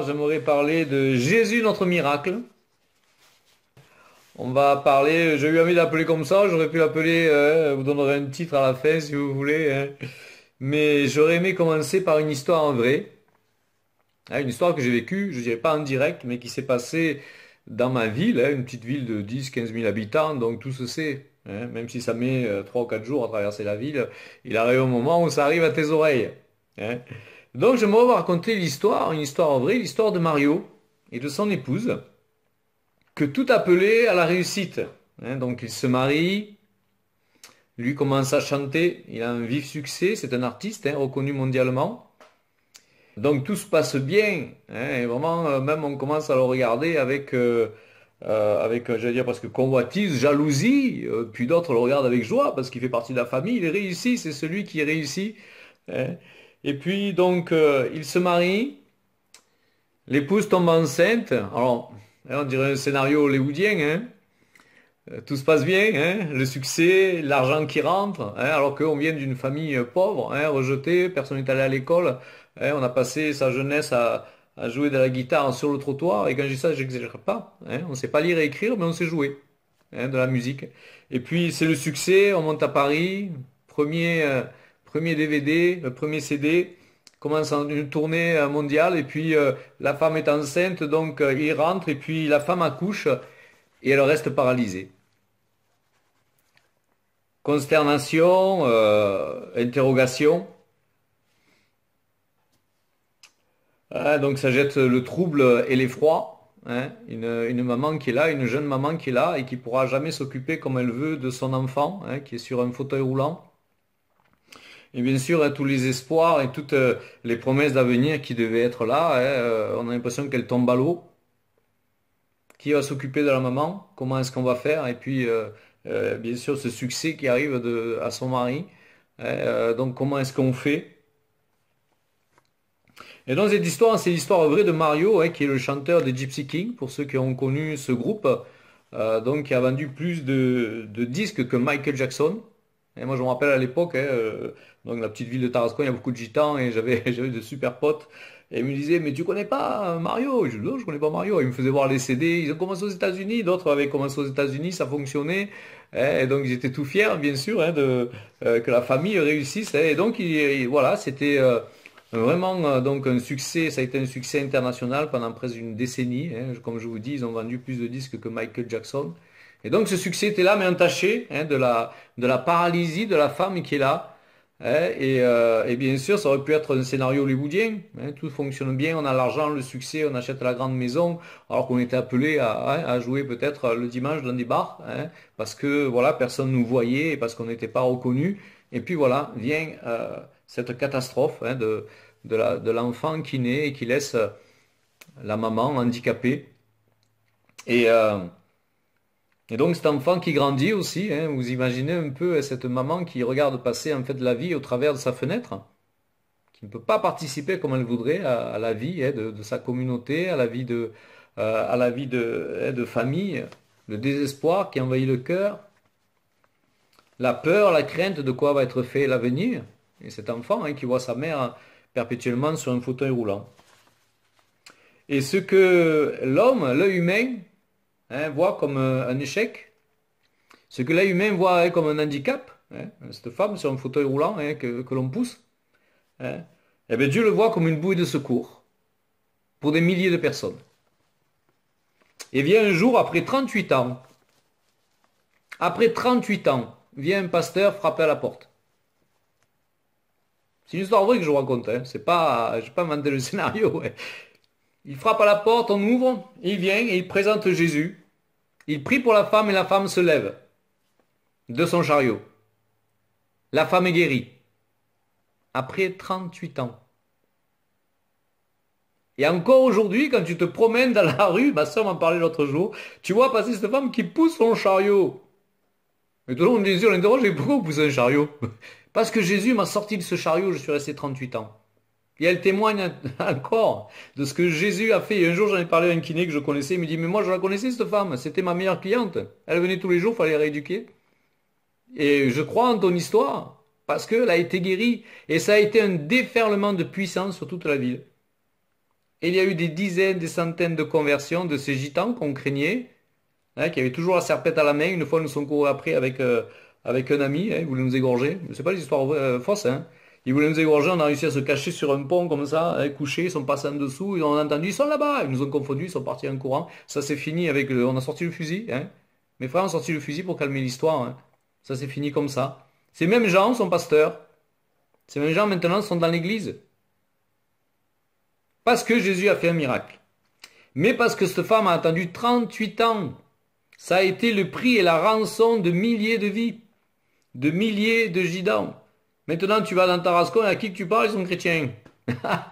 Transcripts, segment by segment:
soir, j'aimerais parler de Jésus, notre miracle. On va parler, j'ai eu envie d'appeler comme ça, j'aurais pu l'appeler, vous donnerez un titre à la fin si vous voulez, hein. Mais j'aurais aimé commencer par une histoire en vrai. Une histoire que j'ai vécue, je dirais pas en direct, mais qui s'est passée dans ma ville, une petite ville de 10-15 000 habitants, donc tout se sait, hein. Même si ça met 3 ou 4 jours à traverser la ville, il arrive un moment où ça arrive à tes oreilles, hein. Donc j'aimerais vous raconter l'histoire, une histoire en vrai, l'histoire de Mario et de son épouse, que tout appelait à la réussite, hein. Donc il se marie, lui commence à chanter, il a un vif succès, c'est un artiste, hein, reconnu mondialement. Donc tout se passe bien, hein, et vraiment, même on commence à le regarder avec, j'allais dire presque convoitise, jalousie, puis d'autres le regardent avec joie parce qu'il fait partie de la famille, il réussit, c'est celui qui réussit, hein. Et puis donc il se marie, l'épouse tombe enceinte, alors on dirait un scénario hollywoodien, hein. Tout se passe bien, hein, le succès, l'argent qui rentre, hein, alors qu'on vient d'une famille pauvre, hein, rejetée, personne n'est allé à l'école, hein, on a passé sa jeunesse à jouer de la guitare sur le trottoir, et quand je dis ça, j'exagère pas, hein, on ne sait pas lire et écrire, mais on sait jouer, hein, de la musique. Et puis c'est le succès, on monte à Paris, premier DVD, premier CD, commence en une tournée mondiale, et puis la femme est enceinte, donc il rentre, et puis la femme accouche, et elle reste paralysée. Consternation, interrogation. Donc ça jette le trouble et l'effroi, hein. Une maman qui est là, une jeune maman qui est là et qui pourra jamais s'occuper comme elle veut de son enfant, hein, qui est sur un fauteuil roulant. Et bien sûr, hein, tous les espoirs et toutes les promesses d'avenir qui devaient être là, hein, on a l'impression qu'elles tombent à l'eau. Qui va s'occuper de la maman? Comment est-ce qu'on va faire? Et puis, bien sûr, ce succès qui arrive à son mari, hein, donc, comment est-ce qu'on fait? Et dans cette histoire, c'est l'histoire vraie de Mario, hein, qui est le chanteur des Gypsy Kings, pour ceux qui ont connu ce groupe, donc qui a vendu plus de disques que Michael Jackson. Et moi, je me rappelle à l'époque, hein, donc la petite ville de Tarascon, il y a beaucoup de gitans et j'avais de super potes. Et ils me disaient, mais tu connais pas Mario? Je dis, non, je connais pas Mario. Ils me faisaient voir les CD. Ils ont commencé aux États-Unis, d'autres avaient commencé aux États-Unis, ça fonctionnait, hein. Et donc ils étaient tout fiers, bien sûr, hein, que la famille réussisse, hein. Et donc voilà, c'était vraiment donc un succès. Ça a été un succès international pendant presque une décennie, hein. Comme je vous dis, ils ont vendu plus de disques que Michael Jackson. Et donc ce succès était là, mais entaché, hein, de la paralysie de la femme qui est là, hein. Et bien sûr, ça aurait pu être un scénario hollywoodien, hein. Tout fonctionne bien, on a l'argent, le succès, on achète la grande maison, alors qu'on était appelé à jouer peut-être le dimanche dans des bars, hein, parce que voilà, personne nous voyait, et parce qu'on n'était pas reconnus. Et puis voilà, vient cette catastrophe, hein, de l'enfant qui naît et qui laisse la maman handicapée. Et, euh, et donc cet enfant qui grandit aussi, hein, vous imaginez un peu cette maman qui regarde passer en fait la vie au travers de sa fenêtre, qui ne peut pas participer comme elle voudrait à la vie, hein, de sa communauté, à la vie de famille, le désespoir qui envahit le cœur, la peur, la crainte de quoi va être fait l'avenir. Et cet enfant, hein, qui voit sa mère perpétuellement sur un fauteuil roulant. Et ce que l'homme, l'œil humain, hein, voit comme un échec, ce que l'œil humain voit, hein, comme un handicap, hein, cette femme sur un fauteuil roulant, hein, que l'on pousse, hein, eh bien Dieu le voit comme une bouée de secours pour des milliers de personnes. Et vient un jour, après 38 ans, vient un pasteur frapper à la porte. C'est une histoire vraie que je vous raconte, hein. C'est pas, je n'ai pas inventé le scénario, ouais. Il frappe à la porte, on ouvre, il vient et il présente Jésus. Il prie pour la femme et la femme se lève de son chariot. La femme est guérie. Après 38 ans. Et encore aujourd'hui, quand tu te promènes dans la rue, ma soeur m'en parlait l'autre jour, tu vois passer cette femme qui pousse son chariot. Et tout le monde dit, on l'interroge, pourquoi vous poussez un chariot? Parce que Jésus m'a sorti de ce chariot, je suis resté 38 ans. Et elle témoigne encore de ce que Jésus a fait. Et un jour, j'en ai parlé à un kiné que je connaissais, il me dit, mais moi je la connaissais cette femme, c'était ma meilleure cliente. Elle venait tous les jours, il fallait la rééduquer. Et je crois en ton histoire, parce qu'elle a été guérie. Et ça a été un déferlement de puissance sur toute la ville. Et il y a eu des dizaines, des centaines de conversions de ces gitans qu'on craignait, hein, qui avaient toujours la serpette à la main. Une fois, nous sommes courus après avec un ami, hein, il voulait nous égorger. C'est pas des histoires fausses, hein. Il voulait nous égorger, on a réussi à se cacher sur un pont comme ça, hein, couchés, ils sont passés en dessous, ils ont entendu, ils sont là-bas, ils nous ont confondus, ils sont partis en courant. Ça s'est fini avec on a sorti le fusil, hein. Mes frères ont sorti le fusil pour calmer l'histoire, hein. Ça s'est fini comme ça. Ces mêmes gens sont pasteurs. Ces mêmes gens maintenant sont dans l'église. Parce que Jésus a fait un miracle. Mais parce que cette femme a attendu 38 ans. Ça a été le prix et la rançon de milliers de vies. De milliers de gitans. Maintenant, tu vas dans Tarascon et à qui tu parles, ils sont chrétiens.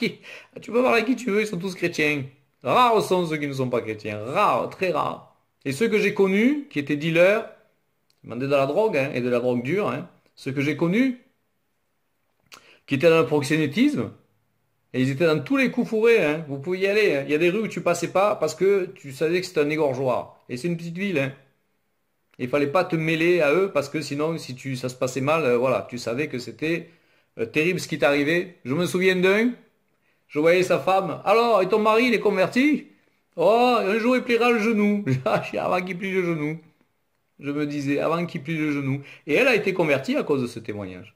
Tu peux parler à qui tu veux, ils sont tous chrétiens. Rares sont ceux qui ne sont pas chrétiens. Rares, très rares. Et ceux que j'ai connus, qui étaient dealers, ils vendaient de la drogue, hein, et de la drogue dure, hein. Ceux que j'ai connus, qui étaient dans le proxénétisme, et ils étaient dans tous les coups fourrés, hein. Vous pouvez y aller, hein. Il y a des rues où tu passais pas parce que tu savais que c'était un égorgeoir. Et c'est une petite ville, hein. Il fallait pas te mêler à eux parce que sinon, si ça se passait mal, voilà, tu savais que c'était terrible ce qui t'arrivait. Je me souviens d'un, je voyais sa femme. Alors, et ton mari, il est converti? Oh, un jour il pliera le genou. Avant qu'il plie le genou. Je me disais, avant qu'il plie le genou. Et elle a été convertie à cause de ce témoignage.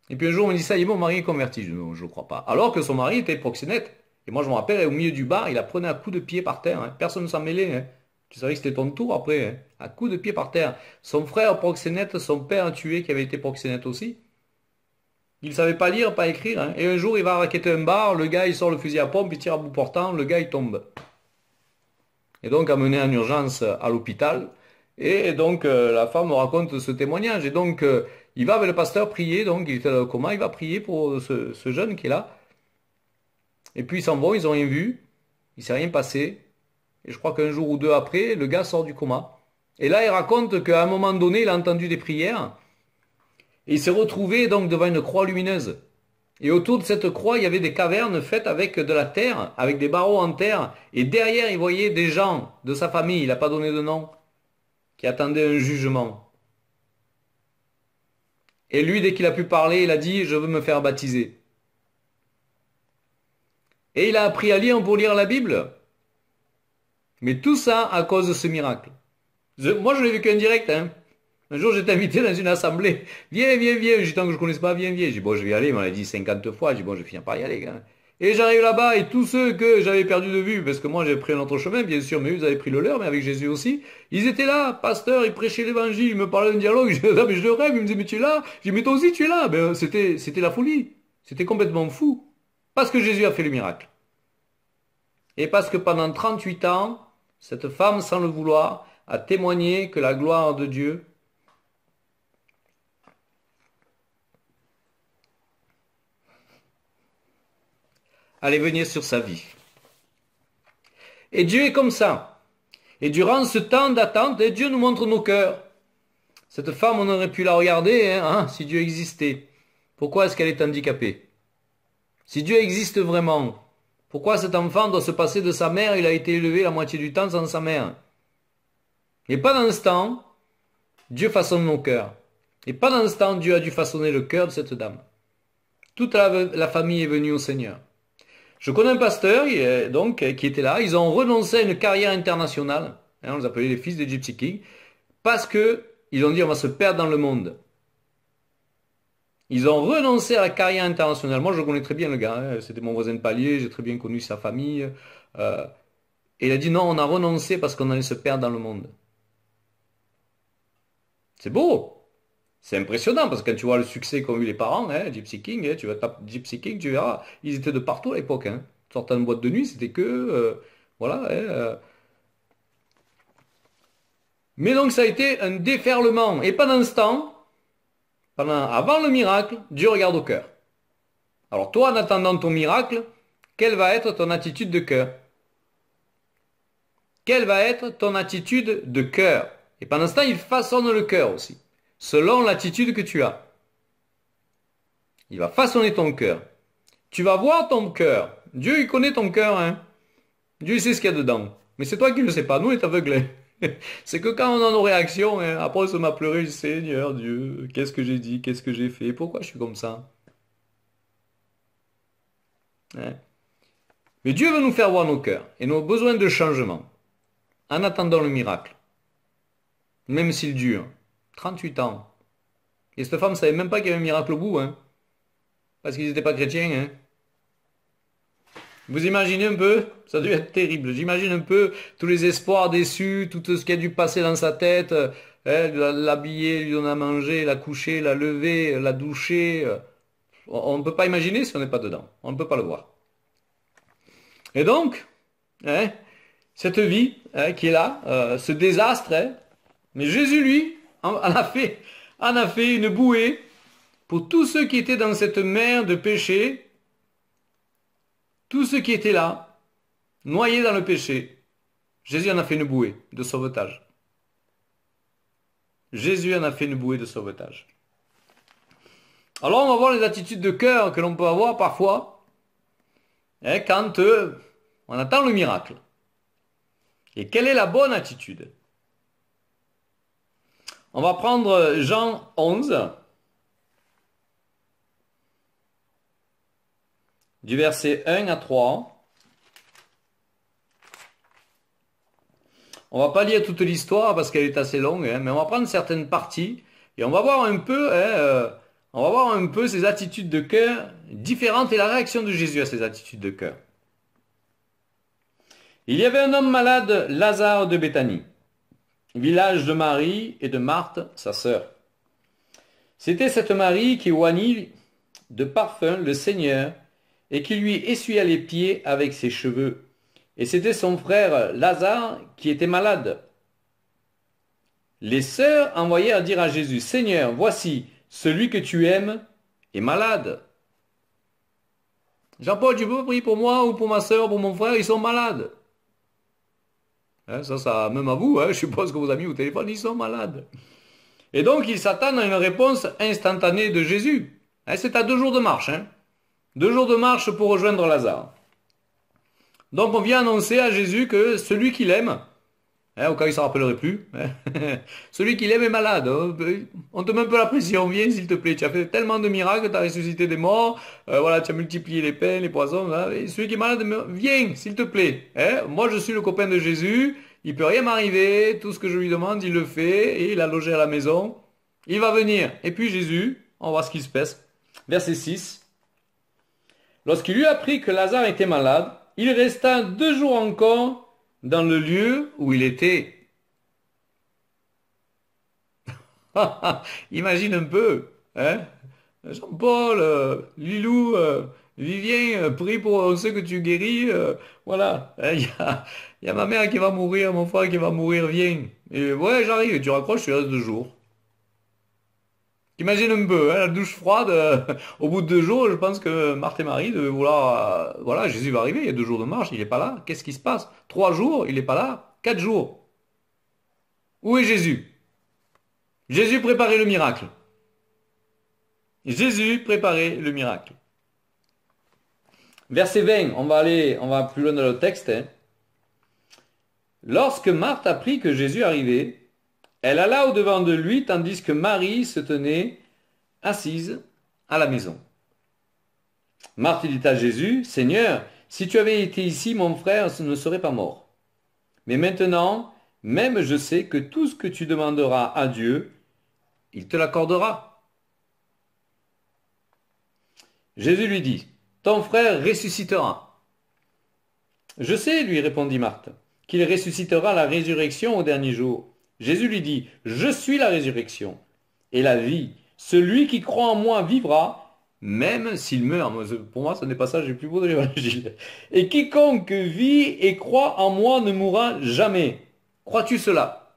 Et puis un jour, on me dit, ça y est, mon mari est converti. Je dis, non, je ne crois pas. Alors que son mari était proxénète. Et moi, je me rappelle, au milieu du bar, il la prenait à coups de pied par terre, hein. Personne ne s'en mêlait, hein. Tu savais que c'était ton tour après, hein. À coups de pied par terre. Son frère proxénète, son père tué, qui avait été proxénète aussi. Il ne savait pas lire, pas écrire, hein. Et un jour, il va raqueter un bar, le gars, il sort le fusil à pompe, il tire à bout portant, le gars, il tombe. Et donc, amené en urgence à l'hôpital. Et donc, la femme me raconte ce témoignage. Et donc, il va avec le pasteur prier. Donc, il était dans le coma, il va prier pour ce jeune qui est là. Et puis, ils s'en vont, ils n'ont rien vu. Il ne s'est rien passé. Et je crois qu'un jour ou deux après, le gars sort du coma. Et là, il raconte qu'à un moment donné, il a entendu des prières. Et il s'est retrouvé donc devant une croix lumineuse. Et autour de cette croix, il y avait des cavernes faites avec de la terre, avec des barreaux en terre. Et derrière, il voyait des gens de sa famille, il n'a pas donné de nom, qui attendaient un jugement. Et lui, dès qu'il a pu parler, il a dit, je veux me faire baptiser. Et il a appris à lire pour lire la Bible. Mais tout ça à cause de ce miracle. Moi, je l'ai vécu en direct, hein. Un jour, j'étais invité dans une assemblée. Viens, viens, viens. J'ai dit, tant que je ne connaisse pas, viens, viens. J'ai dit, bon, je vais y aller. Il m'en a dit 50 fois. J'ai dit, bon, je vais finir par y aller, hein. Et j'arrive là-bas et tous ceux que j'avais perdu de vue, parce que moi j'avais pris un autre chemin, bien sûr, mais eux, ils avaient pris le leur, mais avec Jésus aussi, ils étaient là, pasteur, ils prêchaient l'évangile, ils me parlaient d'un dialogue, je disais, ah, mais je rêve, ils me disaient, mais tu es là? J'ai dit, mais toi aussi tu es là. Ben, c'était la folie. C'était complètement fou. Parce que Jésus a fait le miracle. Et parce que pendant 38 ans, cette femme, sans le vouloir, a témoigné que la gloire de Dieu allait venir sur sa vie. Et Dieu est comme ça. Et durant ce temps d'attente, Dieu nous montre nos cœurs. Cette femme, on aurait pu la regarder, hein, si Dieu existait. Pourquoi est-ce qu'elle est handicapée? Si Dieu existe vraiment, pourquoi cet enfant doit se passer de sa mère? Il a été élevé la moitié du temps sans sa mère. Et pendant ce temps, Dieu façonne nos cœurs. Et pendant ce temps, Dieu a dû façonner le cœur de cette dame. Toute la famille est venue au Seigneur. Je connais un pasteur qui était là. Ils ont renoncé à une carrière internationale. Hein, on les appelait les fils de Gypsy King. Parce que ils ont dit on va se perdre dans le monde. Ils ont renoncé à la carrière internationale. Moi, je connais très bien le gars, hein. C'était mon voisin de palier. J'ai très bien connu sa famille. Et il a dit non, on a renoncé parce qu'on allait se perdre dans le monde. C'est beau. C'est impressionnant parce que quand tu vois le succès qu'ont eu les parents, hein, Gypsy King, hein, tu vas taper Gypsy King, tu verras, ils étaient de partout à l'époque. Hein. Sortant de boîte de nuit, c'était que... voilà. Hein, Mais donc ça a été un déferlement. Et pendant ce temps, avant le miracle, Dieu regarde au cœur. Alors toi, en attendant ton miracle, quelle va être ton attitude de cœur? Quelle va être ton attitude de cœur? Et pendant ce temps, il façonne le cœur aussi, selon l'attitude que tu as. Il va façonner ton cœur. Tu vas voir ton cœur. Dieu, il connaît ton cœur, hein. Dieu, il sait ce qu'il y a dedans. Mais c'est toi qui ne le sais pas. Nous, on est aveugles. C'est que quand on a nos réactions, hein, après on se met à pleurer, Seigneur Dieu, qu'est-ce que j'ai dit, qu'est-ce que j'ai fait, pourquoi je suis comme ça? Hein. Mais Dieu veut nous faire voir nos cœurs et nos besoins de changement en attendant le miracle, même s'il dure 38 ans. Et cette femme ne savait même pas qu'il y avait un miracle au bout, hein, parce qu'ils n'étaient pas chrétiens. Hein. Vous imaginez un peu? Ça a dû être terrible. J'imagine un peu tous les espoirs déçus, tout ce qui a dû passer dans sa tête, l'habiller, lui donner à manger, la coucher, la lever, la doucher. On ne peut pas imaginer si on n'est pas dedans. On ne peut pas le voir. Et donc, hein, cette vie qui est là, ce désastre, hein, mais Jésus, lui, en a fait une bouée pour tous ceux qui étaient dans cette mer de péché, tous ceux qui étaient là, noyés dans le péché. Jésus en a fait une bouée de sauvetage. Jésus en a fait une bouée de sauvetage. Alors on va voir les attitudes de cœur que l'on peut avoir parfois hein, quand on attend le miracle. Et quelle est la bonne attitude? On va prendre Jean 11, du verset 1 à 3. On va pas lire toute l'histoire parce qu'elle est assez longue, hein, mais on va prendre certaines parties et on va voir un peu, ces attitudes de cœur différentes et la réaction de Jésus à ces attitudes de cœur. Il y avait un homme malade, Lazare de Béthanie, village de Marie et de Marthe, sa sœur. C'était cette Marie qui oignit de parfum le Seigneur et qui lui essuya les pieds avec ses cheveux. Et c'était son frère Lazare qui était malade. Les sœurs envoyèrent dire à Jésus, Seigneur, voici, celui que tu aimes est malade. Jean-Paul, tu peux prier pour moi ou pour ma sœur, pour mon frère, ils sont malades. Hein, ça, même à vous, hein, je suppose que vos amis au téléphone, ils sont malades. Et donc, ils s'attendent à une réponse instantanée de Jésus. Hein, c'est à 2 jours de marche. Hein. 2 jours de marche pour rejoindre Lazare. Donc, on vient annoncer à Jésus que celui qu'il aime, hein, au cas où il ne s'en rappellerait plus, hein, celui qu'il aime est malade. On te met un peu la pression, viens s'il te plaît. Tu as fait tellement de miracles, tu as ressuscité des morts, voilà, tu as multiplié les pains, les poissons. Hein, et celui qui est malade, viens s'il te plaît. Hein. Moi, je suis le copain de Jésus, il ne peut rien m'arriver, tout ce que je lui demande, il le fait, et il a logé à la maison. Il va venir. Et puis Jésus, on va voir ce qui se passe. Verset 6. Lorsqu'il lui apprit que Lazare était malade, il resta 2 jours encore dans le lieu où il était. Imagine un peu, hein? Jean-Paul, Lilou, Vivien, prie pour ceux que tu guéris. Voilà, hein, il y a ma mère qui va mourir, mon frère qui va mourir, viens. Et ouais, j'arrive, tu raccroches, tu restes 2 jours. Imagine un peu, hein, la douche froide, au bout de 2 jours, je pense que Marthe et Marie devaient vouloir... voilà, Jésus va arriver, il y a 2 jours de marche, il n'est pas là. Qu'est-ce qui se passe? 3 jours, il n'est pas là. 4 jours. Où est Jésus? Jésus préparait le miracle. Jésus préparait le miracle. Verset 20, on va plus loin dans le texte. Hein. Lorsque Marthe apprit que Jésus arrivait, elle alla au-devant de lui, tandis que Marie se tenait assise à la maison. Marthe dit à Jésus, Seigneur, si tu avais été ici, mon frère ne serait pas mort. Mais maintenant, même je sais que tout ce que tu demanderas à Dieu, il te l'accordera. Jésus lui dit, ton frère ressuscitera. Je sais, lui répondit Marthe, qu'il ressuscitera à la résurrection au dernier jour. Jésus lui dit, je suis la résurrection et la vie. Celui qui croit en moi vivra, même s'il meurt. Pour moi, ce n'est pas ça, j'ai plus beau de l'évangile. Et quiconque vit et croit en moi ne mourra jamais. Crois-tu cela?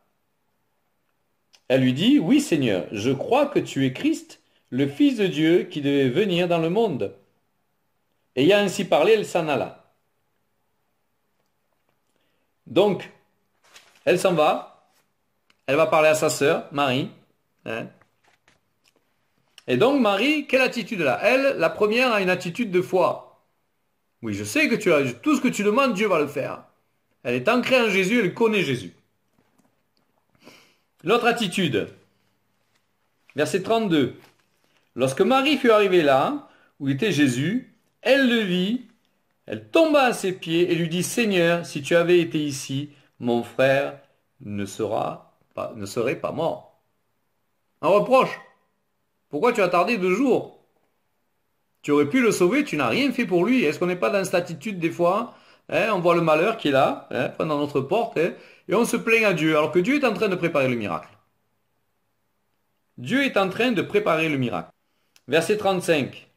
Elle lui dit, oui Seigneur, je crois que tu es Christ, le Fils de Dieu qui devait venir dans le monde. Ayant ainsi parlé, elle s'en alla. Donc, elle s'en va. Elle va parler à sa sœur, Marie. Hein. Et donc Marie, quelle attitude elle a? Elle, la première, a une attitude de foi. Oui, je sais que tu as tout ce que tu demandes, Dieu va le faire. Elle est ancrée en Jésus, elle connaît Jésus. L'autre attitude, verset 32. Lorsque Marie fut arrivée là, où était Jésus, elle le vit Elle tomba à ses pieds et lui dit, Seigneur, si tu avais été ici, mon frère ne serait pas mort. Un reproche. Pourquoi tu as tardé 2 jours? Tu aurais pu le sauver, tu n'as rien fait pour lui. Est-ce qu'on n'est pas dans cette attitude des fois, hein, on voit le malheur qui est là, hein, dans notre porte, hein, et on se plaint à Dieu, alors que Dieu est en train de préparer le miracle. Dieu est en train de préparer le miracle. Verset 35.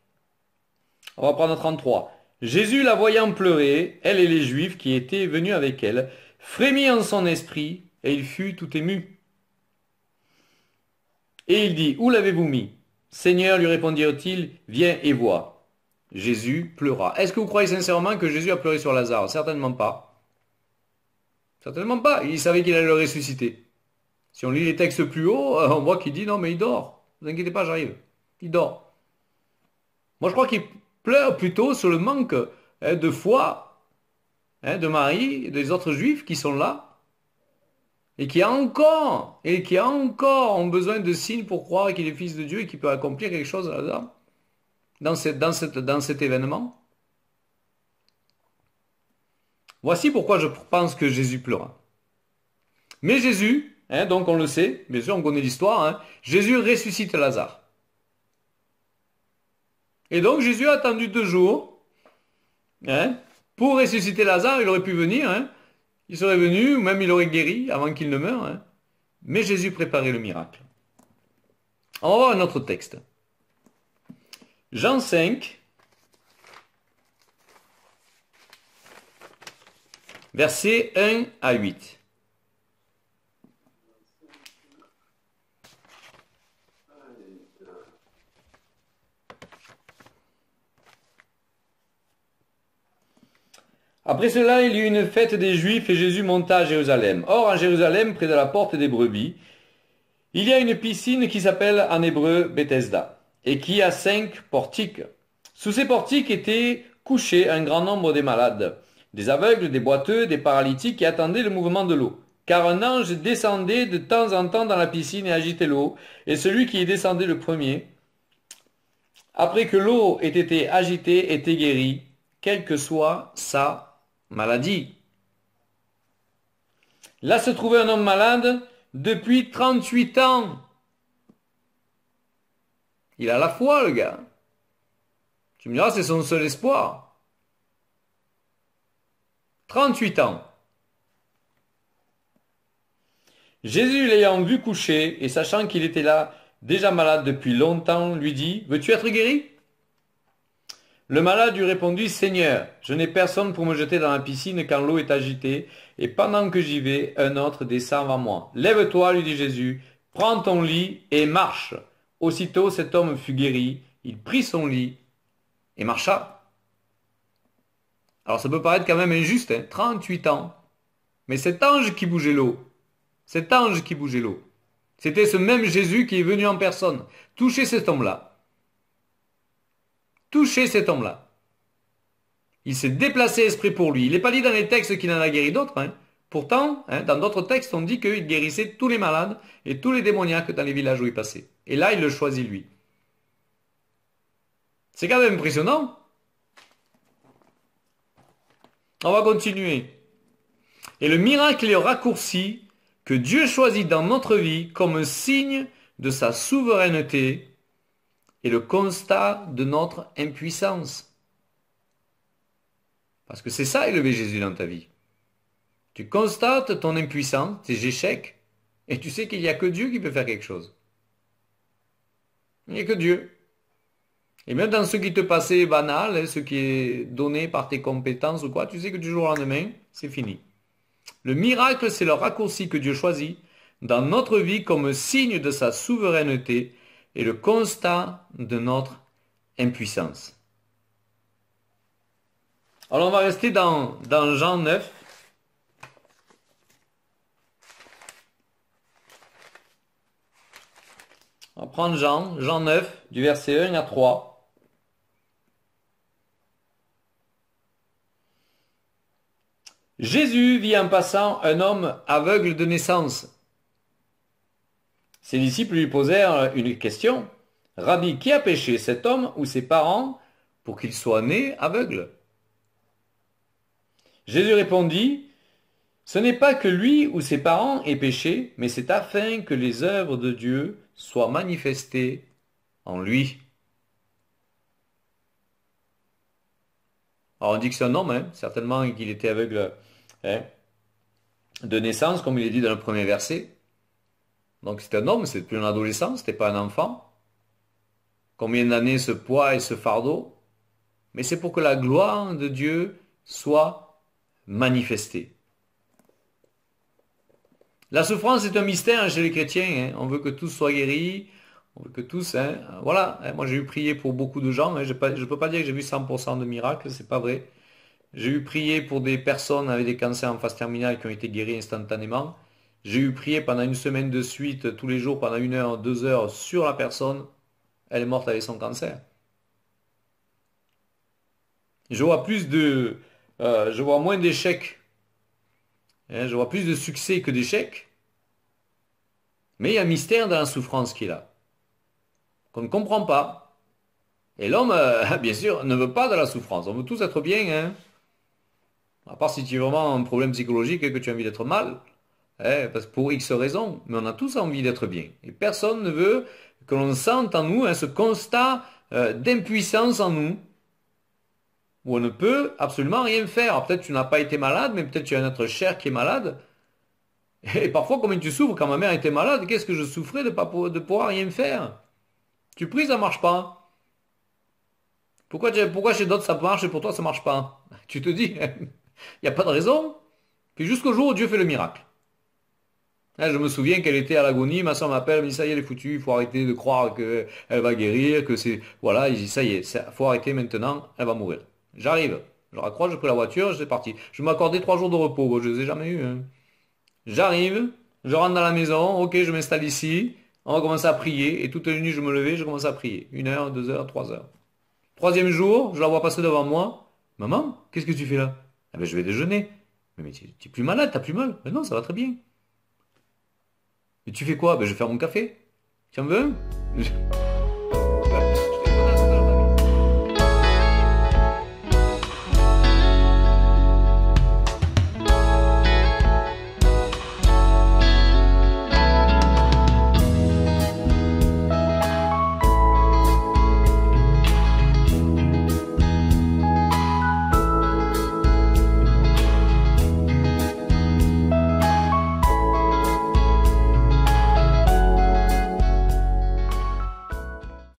On va prendre 33. Jésus, la voyant pleurer, elle et les Juifs qui étaient venus avec elle, frémit en son esprit, et il fut tout ému. Et il dit, où l'avez-vous mis? Seigneur, lui répondirent-ils, viens et vois. Jésus pleura. Est-ce que vous croyez sincèrement que Jésus a pleuré sur Lazare? Certainement pas. Certainement pas. Il savait qu'il allait le ressusciter. Si on lit les textes plus haut, on voit qu'il dit, non mais il dort. Ne vous inquiétez pas, j'arrive. Il dort. Moi je crois qu'il pleure plutôt sur le manque de foi de Marie et des autres juifs qui sont là et qui encore ont besoin de signes pour croire qu'il est fils de Dieu et qu'il peut accomplir quelque chose là-dedans, dans cet événement. Voici pourquoi je pense que Jésus pleura. Mais Jésus, donc on le sait, bien sûr on connaît l'histoire, Jésus ressuscite Lazare. Et donc Jésus a attendu 2 jours pour ressusciter Lazare. Il aurait pu venir, il serait venu, ou même il aurait guéri avant qu'il ne meure. Mais Jésus préparait le miracle. On va voir un autre texte. Jean 5, versets 1 à 8. Après cela, il y eut une fête des Juifs et Jésus monta à Jérusalem. Or, à Jérusalem, près de la porte des brebis, il y a une piscine qui s'appelle en hébreu Bethesda et qui a 5 portiques. Sous ces portiques étaient couchés un grand nombre des malades, des aveugles, des boiteux, des paralytiques qui attendaient le mouvement de l'eau. Car un ange descendait de temps en temps dans la piscine et agitait l'eau, et celui qui y descendait le premier, après que l'eau ait été agitée, était guéri, quelle que soit sa maladie. Là se trouvait un homme malade depuis 38 ans. Il a la foi, le gars. Tu me diras, c'est son seul espoir. 38 ans. Jésus, l'ayant vu coucher et sachant qu'il était là, déjà malade depuis longtemps, lui dit, veux-tu être guéri? Le malade lui répondit, Seigneur, je n'ai personne pour me jeter dans la piscine quand l'eau est agitée, et pendant que j'y vais, un autre descend avant moi. Lève-toi, lui dit Jésus, prends ton lit et marche. Aussitôt cet homme fut guéri, il prit son lit et marcha. Alors ça peut paraître quand même injuste, 38 ans. Mais cet ange qui bougeait l'eau, c'était ce même Jésus qui est venu en personne, toucher cet homme-là. Il s'est déplacé esprit pour lui. Il n'est pas dit dans les textes qu'il en a guéri d'autres. Pourtant, dans d'autres textes, on dit qu'il guérissait tous les malades et tous les démoniaques dans les villages où il passait. Et là, il le choisit lui. C'est quand même impressionnant. On va continuer. Et le miracle est raccourci que Dieu choisit dans notre vie comme un signe de sa souveraineté et le constat de notre impuissance. Parce que c'est ça élever Jésus dans ta vie. Tu constates ton impuissance, tes échecs, et tu sais qu'il n'y a que Dieu qui peut faire quelque chose. Il n'y a que Dieu. Et même dans ce qui te passait banal, ce qui est donné par tes compétences ou quoi, tu sais que du jour au lendemain, c'est fini. Le miracle, c'est le raccourci que Dieu choisit dans notre vie comme signe de sa souveraineté et le constat de notre impuissance. Alors on va rester dans Jean 9. On va prendre Jean 9, du verset 1 à 3. Jésus vit en passant un homme aveugle de naissance. Ses disciples lui posèrent une question. Rabbi, qui a péché, cet homme ou ses parents, pour qu'il soit né aveugle? Jésus répondit, ce n'est pas que lui ou ses parents aient péché, mais c'est afin que les œuvres de Dieu soient manifestées en lui. Alors on dit que c'est un homme, hein, certainement qu'il était aveugle, hein, de naissance, comme il est dit dans le premier verset. Donc c'est un homme, c'est plus un adolescent, c'était pas un enfant. Combien d'années ce poids et ce fardeau? Mais c'est pour que la gloire de Dieu soit manifestée. La souffrance est un mystère chez les chrétiens, hein. On veut que tous soient guéris, on veut que tous, hein, voilà. Hein. Moi j'ai eu prier pour beaucoup de gens, hein. Je ne peux pas dire que j'ai vu 100% de miracles, c'est pas vrai. J'ai eu prier pour des personnes avec des cancers en phase terminale qui ont été guéris instantanément. J'ai eu prier pendant une semaine de suite, tous les jours, pendant 1 heure, 2 heures, sur la personne. Elle est morte avec son cancer. Je vois je vois moins d'échecs, hein. Je vois plus de succès que d'échecs. Mais il y a un mystère dans la souffrance qui est là, qu'on ne comprend pas. Et l'homme, bien sûr, ne veut pas de la souffrance. On veut tous être bien, hein. À part si tu as vraiment un problème psychologique et que tu as envie d'être mal. Parce que pour X raisons, mais on a tous envie d'être bien. Et personne ne veut que l'on sente en nous, hein, ce constat d'impuissance en nous, où on ne peut absolument rien faire. Alors, peut-être tu n'as pas été malade, mais peut-être tu as un être cher qui est malade. Et parfois, combien tu souffres quand ma mère était malade, qu'est-ce que je souffrais de pas de pouvoir rien faire. Tu pries, ça marche pas. Pourquoi chez d'autres ça marche et pour toi ça marche pas? Tu te dis, il n'y a pas de raison. Puis jusqu'au jour où Dieu fait le miracle. Hein, je me souviens qu'elle était à l'agonie, ma soeur m'appelle, elle me dit ça y est, elle est foutue, il faut arrêter de croire qu'elle va guérir, que c'est... Voilà, il dit ça y est, il faut arrêter maintenant, elle va mourir. J'arrive, je raccroche, je prends la voiture, c'est parti. Je m'accordais 3 jours de repos, bon, je les ai jamais eu. Hein. J'arrive, je rentre dans la maison, ok, je m'installe ici, on va commencer à prier, et toute la nuit je me levais, je commence à prier. 1 heure, 2 heures, 3 heures. Troisième jour, je la vois passer devant moi. Maman, qu'est-ce que tu fais là? Ah ben je vais déjeuner. Mais tu es plus malade, t'as plus mal? Ben non, ça va très bien. Et tu fais quoi? Ben, je vais faire mon café. Tu en veux un?